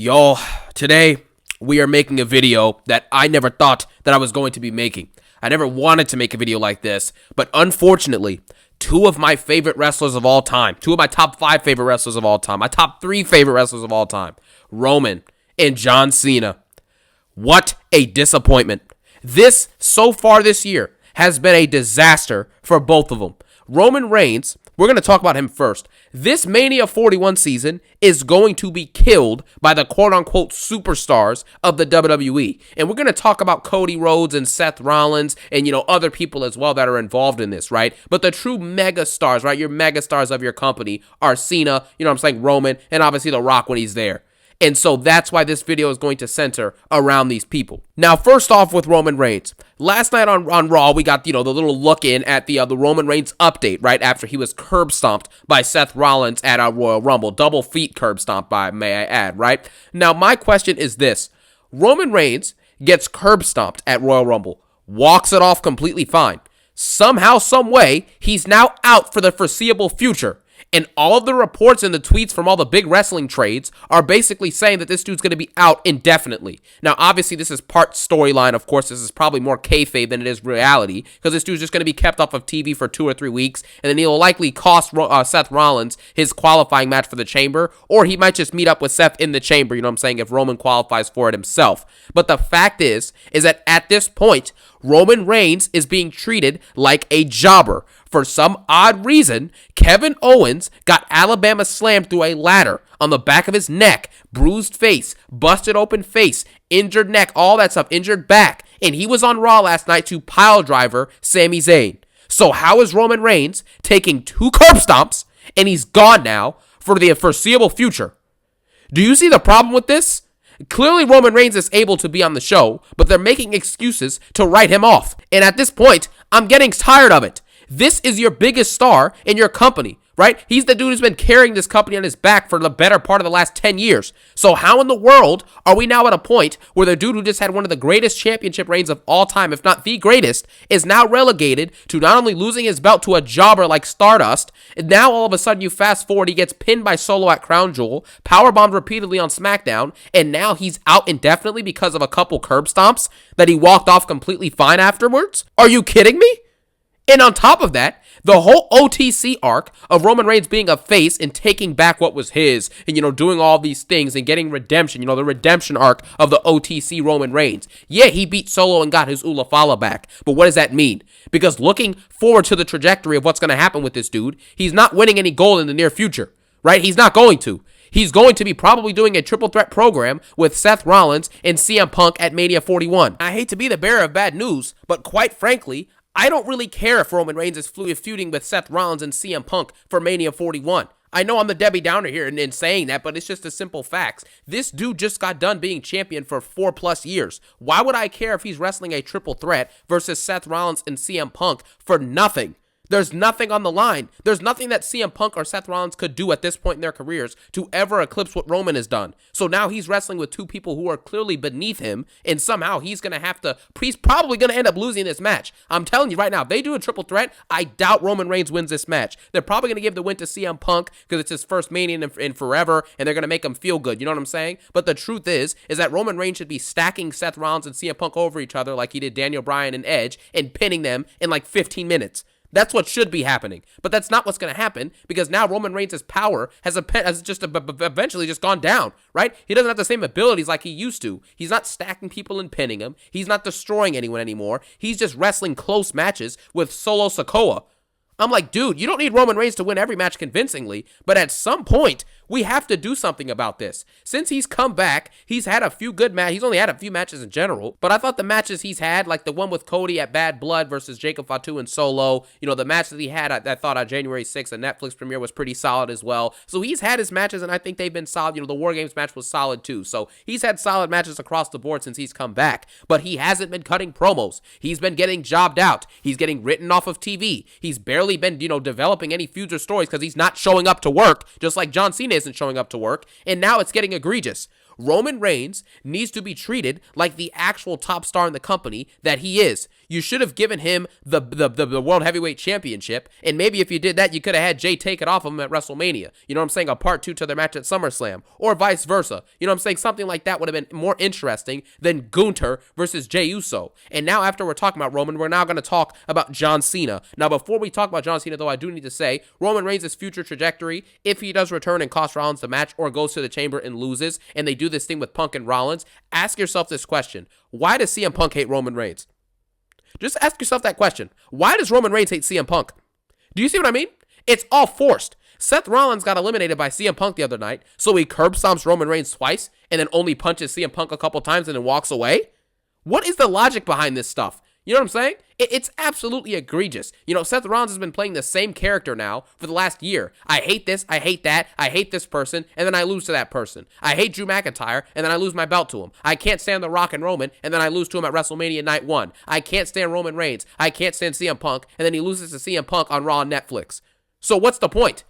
Yo, today we are making a video that I never thought that I was going to be making. I never wanted to make a video like this, but unfortunately, two of my favorite wrestlers of all time, two of my top 5 favorite wrestlers of all time, my top 3 favorite wrestlers of all time, Roman and John Cena. What a disappointment. This, so far this year, has been a disaster for both of them. Roman Reigns, we're going to talk about him first. This Mania 41 season is going to be killed by the quote-unquote superstars of the WWE. And we're going to talk about Cody Rhodes and Seth Rollins and, other people as well that are involved in this, right? But the true mega stars, right? Your mega stars of your company are Cena, Roman, and obviously The Rock when he's there. And so that's why this video is going to center around these people. Now, first off with Roman Reigns. Last night on Raw, we got, the little look in at the Roman Reigns update, right? After he was curb stomped by Seth Rollins at our Royal Rumble. Double feet curb stomped by, may I add, right? Now, my question is this. Roman Reigns gets curb stomped at Royal Rumble. Walks it off completely fine. Somehow, some way, he's now out for the foreseeable future. And all of the reports and the tweets from all the big wrestling trades are basically saying that this dude's going to be out indefinitely. Now, obviously, this is part storyline. Of course, this is probably more kayfabe than it is reality, because this dude's just going to be kept off of TV for 2 or 3 weeks, and then he'll likely cost Seth Rollins his qualifying match for the Chamber, or he might just meet up with Seth in the Chamber, if Roman qualifies for it himself. But the fact is that at this point, Roman Reigns is being treated like a jobber. For some odd reason, Kevin Owens got Alabama slammed through a ladder on the back of his neck, bruised face, busted open face, injured neck, all that stuff, injured back, and he was on Raw last night to pile driver Sami Zayn. So how is Roman Reigns taking 2 curb stomps and he's gone now for the foreseeable future? Do you see the problem with this? Clearly, Roman Reigns is able to be on the show, but they're making excuses to write him off. And at this point, I'm getting tired of it. This is your biggest star in your company, right? He's the dude who's been carrying this company on his back for the better part of the last 10 years. So how in the world are we now at a point where the dude who just had one of the greatest championship reigns of all time, if not the greatest, is now relegated to not only losing his belt to a jobber like Stardust, and now all of a sudden you fast forward, he gets pinned by Solo at Crown Jewel, powerbombed repeatedly on SmackDown, and now he's out indefinitely because of a couple curb stomps that he walked off completely fine afterwards? Are you kidding me? And on top of that, the whole OTC arc of Roman Reigns being a face and taking back what was his and, doing all these things and getting redemption, the redemption arc of the OTC Roman Reigns. Yeah, he beat Solo and got his Ulafala back. But what does that mean? Because looking forward to the trajectory of what's going to happen with this dude, he's not winning any gold in the near future, right? He's not going to. He's going to be probably doing a triple threat program with Seth Rollins and CM Punk at Mania 41. I hate to be the bearer of bad news, but quite frankly, I don't really care if Roman Reigns is feuding with Seth Rollins and CM Punk for Mania 41. I know I'm the Debbie Downer here in saying that, but it's just the simple facts. This dude just got done being champion for 4+ years. Why would I care if he's wrestling a triple threat versus Seth Rollins and CM Punk for nothing? There's nothing on the line. There's nothing that CM Punk or Seth Rollins could do at this point in their careers to ever eclipse what Roman has done. So now he's wrestling with 2 people who are clearly beneath him, and somehow he's probably going to end up losing this match. I'm telling you right now, if they do a triple threat, I doubt Roman Reigns wins this match. They're probably going to give the win to CM Punk because it's his first Mania in forever, and they're going to make him feel good. You know what I'm saying? But the truth is that Roman Reigns should be stacking Seth Rollins and CM Punk over each other like he did Daniel Bryan and Edge and pinning them in like 15 minutes. That's what should be happening, but that's not what's going to happen because now Roman Reigns' power has just eventually just gone down, right? He doesn't have the same abilities like he used to. He's not stacking people and pinning them. He's not destroying anyone anymore. He's just wrestling close matches with Solo Sikoa. I'm like, dude, you don't need Roman Reigns to win every match convincingly, but at some point, we have to do something about this. Since he's come back, he's had a few good matches. He's only had a few matches in general, but I thought the matches he's had, like the one with Cody at Bad Blood versus Jacob Fatu and Solo, the match that he had, I thought on January 6th, the Netflix premiere was pretty solid as well. So he's had his matches, and I think they've been solid. The War Games match was solid too. So he's had solid matches across the board since he's come back, but he hasn't been cutting promos. He's been getting jobbed out. He's getting written off of TV. He's barely been, developing any feuds or stories because he's not showing up to work, just like John Cena isn't showing up to work, and now it's getting egregious. Roman Reigns needs to be treated like the actual top star in the company that he is. You should have given him the World Heavyweight Championship, and maybe if you did that, you could have had Jay take it off him at WrestleMania. You know what I'm saying? A part 2 to their match at SummerSlam, or vice versa. You know what I'm saying? Something like that would have been more interesting than Gunther versus Jey Uso. And now after we're talking about Roman, we're now going to talk about John Cena. Now before we talk about John Cena, though, I do need to say Roman Reigns' future trajectory, if he does return and cost Rollins the match or goes to the Chamber and loses, and they do this thing with Punk and Rollins, ask yourself this question. Why does CM Punk hate Roman Reigns? Just ask yourself that question. Why does Roman Reigns hate CM Punk? Do you see what I mean? It's all forced. Seth Rollins got eliminated by CM Punk the other night, so he curb stomps Roman Reigns twice and then only punches CM Punk a couple times and then walks away? What is the logic behind this stuff? You know what I'm saying? It's absolutely egregious. You know, Seth Rollins has been playing the same character now for the last year. I hate this, I hate that, I hate this person, and then I lose to that person. I hate Drew McIntyre, and then I lose my belt to him. I can't stand The Rock and Roman, and then I lose to him at WrestleMania Night 1. I can't stand Roman Reigns. I can't stand CM Punk, and then he loses to CM Punk on Raw and Netflix. So what's the point?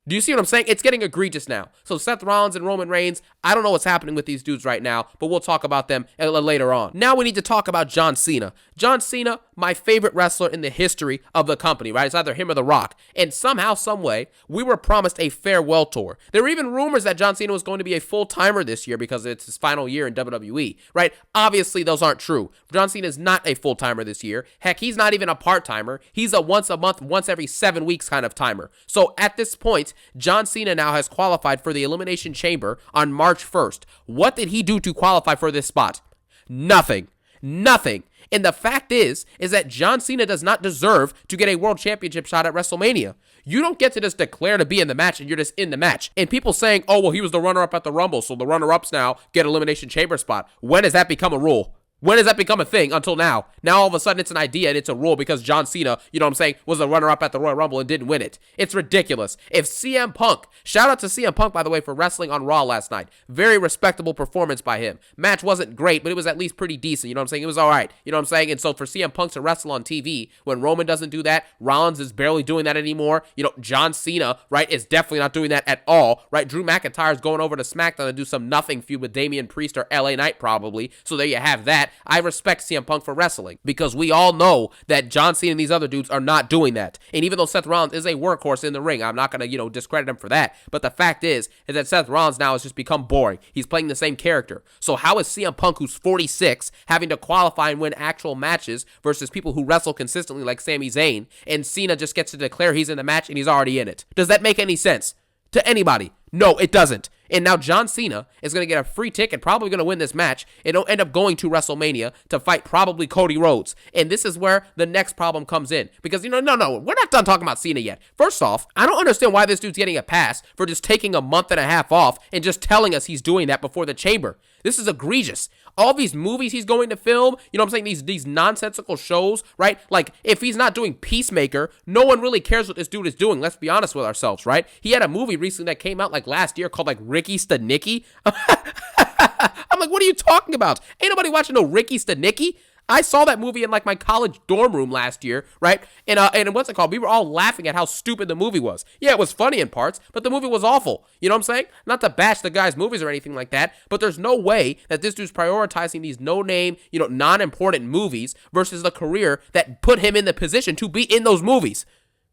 Do you see what I'm saying? It's getting egregious now. So Seth Rollins and Roman Reigns, I don't know what's happening with these dudes right now, but we'll talk about them later on. Now we need to talk about John Cena. John Cena, my favorite wrestler in the history of the company, right? It's either him or The Rock. And somehow, some way, we were promised a farewell tour. There were even rumors that John Cena was going to be a full-timer this year because it's his final year in WWE, right? Obviously, those aren't true. John Cena is not a full-timer this year. Heck, he's not even a part-timer. He's a once a month, once every 7 weeks kind of timer. So at this point, John Cena now has qualified for the Elimination Chamber on March 1st. What did he do to qualify for this spot? Nothing. Nothing. And the fact is that John Cena does not deserve to get a world championship shot at WrestleMania. You don't get to just declare to be in the match and you're just in the match. And people saying, oh, well, he was the runner-up at the Rumble, so the runner-ups now get Elimination Chamber spot. When has that become a rule? When does that become a thing until now? Now all of a sudden it's an idea and it's a rule because John Cena, you know what I'm saying, was the runner-up at the Royal Rumble and didn't win it. It's ridiculous. If CM Punk, shout out to CM Punk, by the way, for wrestling on Raw last night. Very respectable performance by him. Match wasn't great, but it was at least pretty decent. You know what I'm saying? It was all right. You know what I'm saying? And so for CM Punk to wrestle on TV, when Roman doesn't do that, Rollins is barely doing that anymore. You know, John Cena, right, is definitely not doing that at all, right? Drew McIntyre is going over to SmackDown to do some nothing feud with Damian Priest or LA Knight probably. So there you have that. I respect CM Punk for wrestling because we all know that John Cena and these other dudes are not doing that. And even though Seth Rollins is a workhorse in the ring, I'm not going to, discredit him for that. But the fact is that Seth Rollins now has just become boring. He's playing the same character. So how is CM Punk, who's 46, having to qualify and win actual matches versus people who wrestle consistently like Sami Zayn, and Cena just gets to declare he's in the match and he's already in it? Does that make any sense to anybody? No, it doesn't. And now John Cena is going to get a free ticket, probably going to win this match, and he'll end up going to WrestleMania to fight probably Cody Rhodes. And this is where the next problem comes in. Because, no, we're not done talking about Cena yet. First off, I don't understand why this dude's getting a pass for just taking a month and a half off and just telling us he's doing that before the Chamber. This is egregious. All these movies he's going to film, you know what I'm saying, these nonsensical shows, right? Like, if he's not doing Peacemaker, no one really cares what this dude is doing. Let's be honest with ourselves, right? He had a movie recently that came out like last year called like Ricky Stenicki. I'm like, what are you talking about? Ain't nobody watching no Ricky Stenicki. I saw that movie in like my college dorm room last year, right? And what's it called? We were all laughing at how stupid the movie was. Yeah, it was funny in parts, but the movie was awful. You know what I'm saying? Not to bash the guy's movies or anything like that, but there's no way that this dude's prioritizing these no-name, non-important movies versus the career that put him in the position to be in those movies.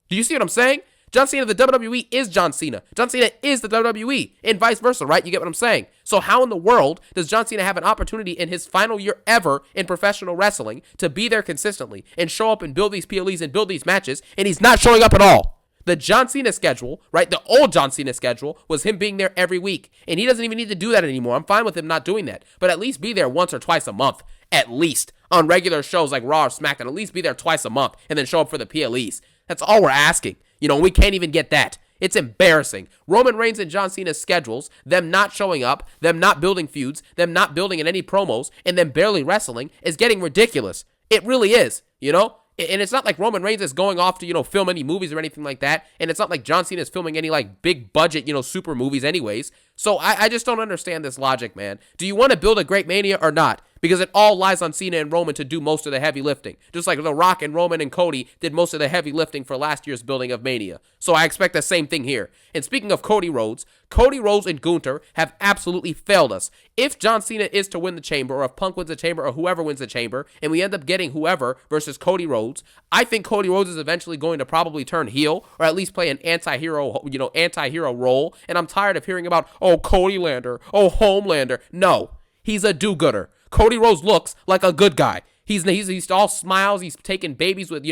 Do you see what I'm saying? John Cena of the WWE is John Cena. John Cena is the WWE, and vice versa, right? You get what I'm saying? So how in the world does John Cena have an opportunity in his final year ever in professional wrestling to be there consistently and show up and build these PLEs and build these matches, and he's not showing up at all? The John Cena schedule, right, the old John Cena schedule was him being there every week, and he doesn't even need to do that anymore. I'm fine with him not doing that, but at least be there once or twice a month, at least, on regular shows like Raw or SmackDown. At least be there twice a month and then show up for the PLEs. That's all we're asking. We can't even get that. It's embarrassing. Roman Reigns and John Cena's schedules, them not showing up, them not building feuds, them not building in any promos, and them barely wrestling is getting ridiculous. It really is, And it's not like Roman Reigns is going off to, film any movies or anything like that. And it's not like John Cena is filming any, like, big budget, super movies anyways. So I just don't understand this logic, man. Do you want to build a great Mania or not? because it all lies on Cena and Roman to do most of the heavy lifting. Just like The Rock and Roman and Cody did most of the heavy lifting for last year's building of Mania. So I expect the same thing here. And speaking of Cody Rhodes and Gunther have absolutely failed us. If John Cena is to win the Chamber, or if Punk wins the Chamber, or whoever wins the Chamber, and we end up getting whoever versus Cody Rhodes, I think Cody Rhodes is eventually going to probably turn heel, or at least play an anti-hero role. And I'm tired of hearing about, oh, Cody Lander, oh, Homelander. No, he's a do-gooder. Cody Rhodes looks like a good guy. He's all smiles. He's taking babies with,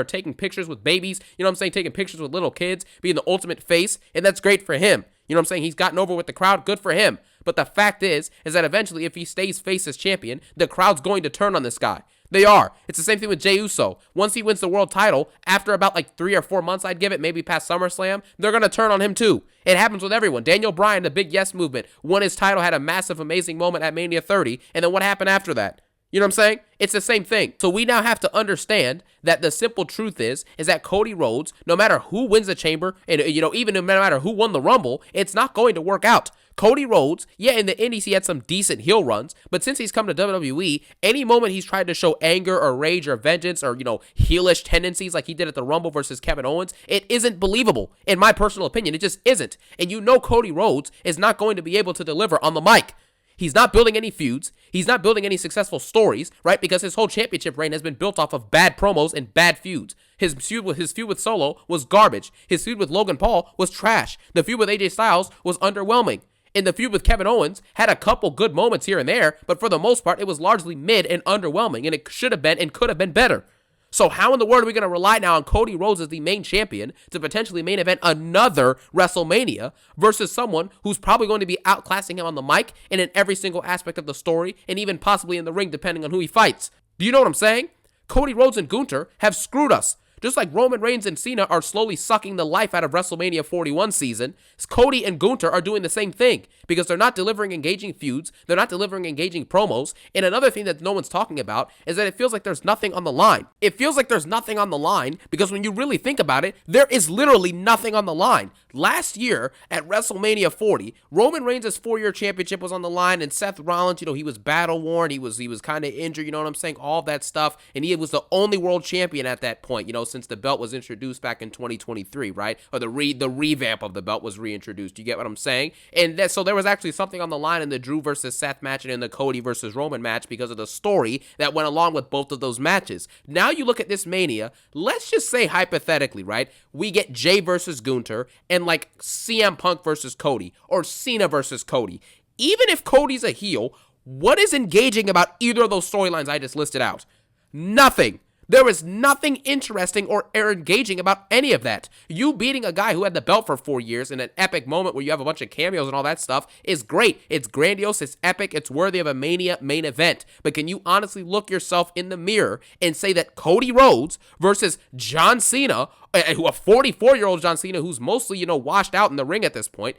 taking pictures with babies. You know what I'm saying? Taking pictures with little kids, being the ultimate face. And that's great for him. You know what I'm saying? He's gotten over with the crowd. Good for him. But the fact is that eventually, if he stays face as champion, the crowd's going to turn on this guy. They are. It's the same thing with Jey Uso. Once he wins the world title, after about like 3 or 4 months, I'd give it, maybe past SummerSlam, they're going to turn on him too. It happens with everyone. Daniel Bryan, the Big Yes movement, won his title, had a massive, amazing moment at Mania 30, and then what happened after that? You know what I'm saying? It's the same thing. So we now have to understand that the simple truth is that Cody Rhodes, no matter who wins the Chamber, and even no matter who won the Rumble, it's not going to work out. Cody Rhodes, yeah, in the Indies he had some decent heel runs, but since he's come to WWE, any moment he's tried to show anger or rage or vengeance or, heelish tendencies like he did at the Rumble versus Kevin Owens, it isn't believable. In my personal opinion, it just isn't. And Cody Rhodes is not going to be able to deliver on the mic. He's not building any feuds. He's not building any successful stories, right? Because his whole championship reign has been built off of bad promos and bad feuds. His feud with Solo was garbage. His feud with Logan Paul was trash. The feud with AJ Styles was underwhelming. And the feud with Kevin Owens had a couple good moments here and there, but for the most part, it was largely mid and underwhelming, and it should have been and could have been better. So how in the world are we going to rely now on Cody Rhodes as the main champion to potentially main event another WrestleMania versus someone who's probably going to be outclassing him on the mic and in every single aspect of the story and even possibly in the ring depending on who he fights? Do you know what I'm saying? Cody Rhodes and Gunther have screwed us. Just like Roman Reigns and Cena are slowly sucking the life out of WrestleMania 41 season, Cody and Gunther are doing the same thing because they're not delivering engaging feuds, they're not delivering engaging promos, and another thing that no one's talking about is that it feels like there's nothing on the line. It feels like there's nothing on the line because when you really think about it, there is literally nothing on the line. Last year at WrestleMania 40, Roman Reigns' 4-year championship was on the line, and Seth Rollins, he was battle-worn, he was kind of injured, you know what I'm saying, all that stuff, and he was the only world champion at that point, since the belt was introduced back in 2023, right? Or the revamp of the belt was reintroduced. You get what I'm saying? And so there was actually something on the line in the Drew versus Seth match and in the Cody versus Roman match because of the story that went along with both of those matches. Now you look at this Mania, let's just say hypothetically, right? We get Jey versus Gunther and like CM Punk versus Cody or Cena versus Cody. Even if Cody's a heel, what is engaging about either of those storylines I just listed out? Nothing. There is nothing interesting or engaging about any of that. You beating a guy who had the belt for 4 years in an epic moment where you have a bunch of cameos and all that stuff is great. It's grandiose, it's epic, it's worthy of a Mania main event. But can you honestly look yourself in the mirror and say that Cody Rhodes versus John Cena, a 44-year-old John Cena who's mostly, washed out in the ring at this point,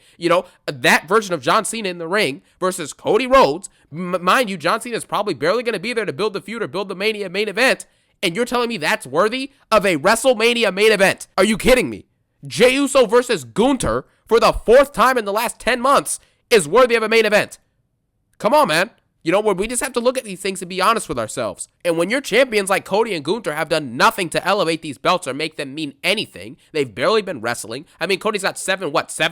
that version of John Cena in the ring versus Cody Rhodes, mind you, John Cena is probably barely going to be there to build the feud or build the Mania main event, and you're telling me that's worthy of a WrestleMania main event? Are you kidding me? Jey Uso versus Gunther for the 4th time in the last 10 months is worthy of a main event. Come on, man. We just have to look at these things and be honest with ourselves. And when your champions like Cody and Gunther have done nothing to elevate these belts or make them mean anything, they've barely been wrestling. I mean, Cody's got 7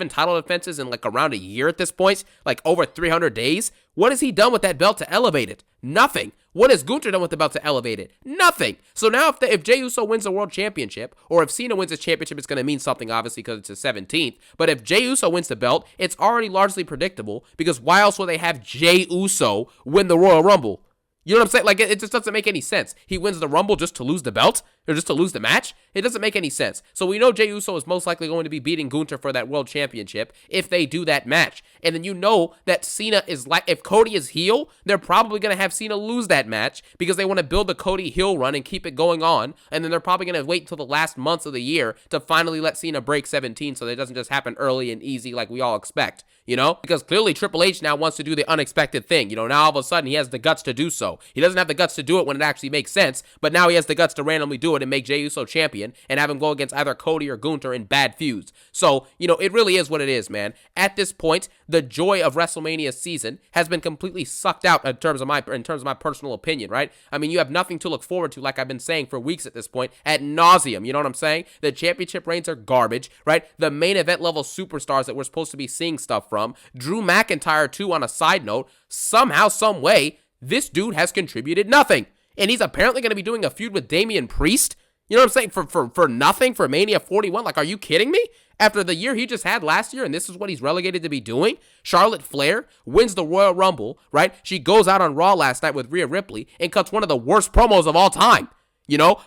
title defenses in like around a year at this point, like over 300 days. What has he done with that belt to elevate it? Nothing. What has Gunther done with the belt to elevate it? Nothing. So now if Jey Uso wins the world championship, or if Cena wins his championship, it's going to mean something, obviously, because it's his 17th. But if Jey Uso wins the belt, it's already largely predictable, because why else would they have Jey Uso win the Royal Rumble? You know what I'm saying? Like, it just doesn't make any sense. He wins the Rumble just to lose the belt? Or just to lose the match? It doesn't make any sense. So we know Jey Uso is most likely going to be beating Gunther for that world championship if they do that match. And then you know that Cena is like, if Cody is heel, they're probably going to have Cena lose that match because they want to build the Cody heel run and keep it going on. And then they're probably going to wait until the last months of the year to finally let Cena break 17 so that it doesn't just happen early and easy like we all expect. Because clearly Triple H now wants to do the unexpected thing. Now all of a sudden he has the guts to do so. He doesn't have the guts to do it when it actually makes sense, but now he has the guts to randomly do do it and make Jey Uso champion and have him go against either Cody or Gunther in bad feuds. So, it really is what it is, man. At this point, the joy of WrestleMania season has been completely sucked out in terms of my personal opinion, right? I mean, you have nothing to look forward to, like I've been saying for weeks at this point, ad nauseum. You know what I'm saying? The championship reigns are garbage, right? The main event level superstars that we're supposed to be seeing stuff from, Drew McIntyre too, on a side note, somehow, some way, this dude has contributed nothing. And he's apparently going to be doing a feud with Damian Priest. You know what I'm saying? For nothing for Mania 41? Like, are you kidding me? After the year he just had last year, and this is what he's relegated to be doing? Charlotte Flair wins the Royal Rumble, right? She goes out on Raw last night with Rhea Ripley and cuts one of the worst promos of all time.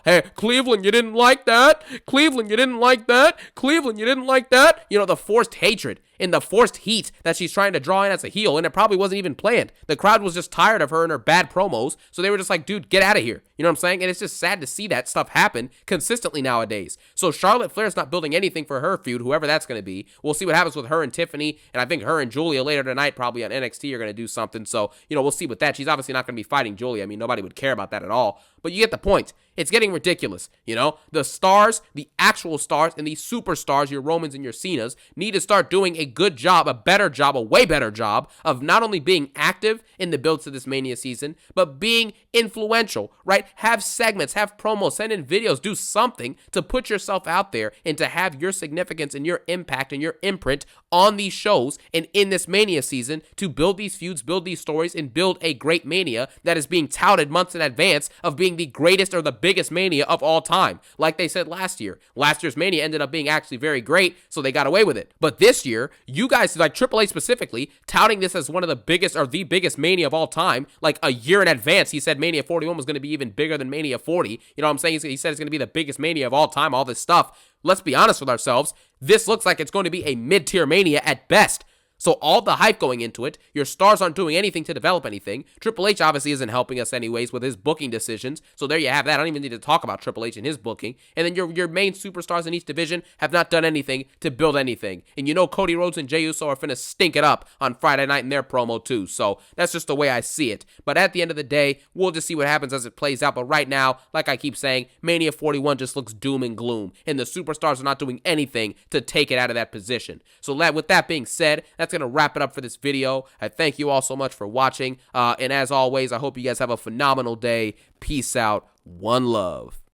Hey, Cleveland, you didn't like that? Cleveland, you didn't like that? Cleveland, you didn't like that? The forced hatred and the forced heat that she's trying to draw in as a heel, and it probably wasn't even planned. The crowd was just tired of her and her bad promos, so they were just like, dude, get out of here. You know what I'm saying? And it's just sad to see that stuff happen consistently nowadays. So Charlotte Flair's not building anything for her feud, whoever that's going to be. We'll see what happens with her and Tiffany, and I think her and Julia later tonight probably on NXT are going to do something. So, we'll see with that. She's obviously not going to be fighting Julia. I mean, nobody would care about that at all. But you get the point. It's getting ridiculous, The stars, the actual stars, and the superstars, your Romans and your Cenas, need to start doing a good job, a better job, a way better job of not only being active in the builds to this Mania season, but being influential, right? Have segments, have promos, send in videos, do something to put yourself out there and to have your significance and your impact and your imprint on these shows and in this Mania season to build these feuds, build these stories, and build a great Mania that is being touted months in advance of being the greatest or the biggest Mania of all time. Like they said last year. Last year's Mania ended up being actually very great, so they got away with it. But this year, you guys, like Triple H specifically, touting this as one of the biggest or the biggest Mania of all time, like a year in advance, he said Mania 41 was going to be even bigger than Mania 40. You know what I'm saying? He said it's going to be the biggest Mania of all time, all this stuff. Let's be honest with ourselves. This looks like it's going to be a mid-tier Mania at best. So all the hype going into it, your stars aren't doing anything to develop anything. Triple H obviously isn't helping us anyways with his booking decisions. So there you have that. I don't even need to talk about Triple H and his booking. And then your main superstars in each division have not done anything to build anything. And Cody Rhodes and Jey Uso are finna stink it up on Friday night in their promo too. So that's just the way I see it. But at the end of the day, we'll just see what happens as it plays out. But right now, like I keep saying, Mania 41 just looks doom and gloom. And the superstars are not doing anything to take it out of that position. So with that being said, that's going to wrap it up for this video. I thank you all so much for watching. And as always, I hope you guys have a phenomenal day. Peace out. One love.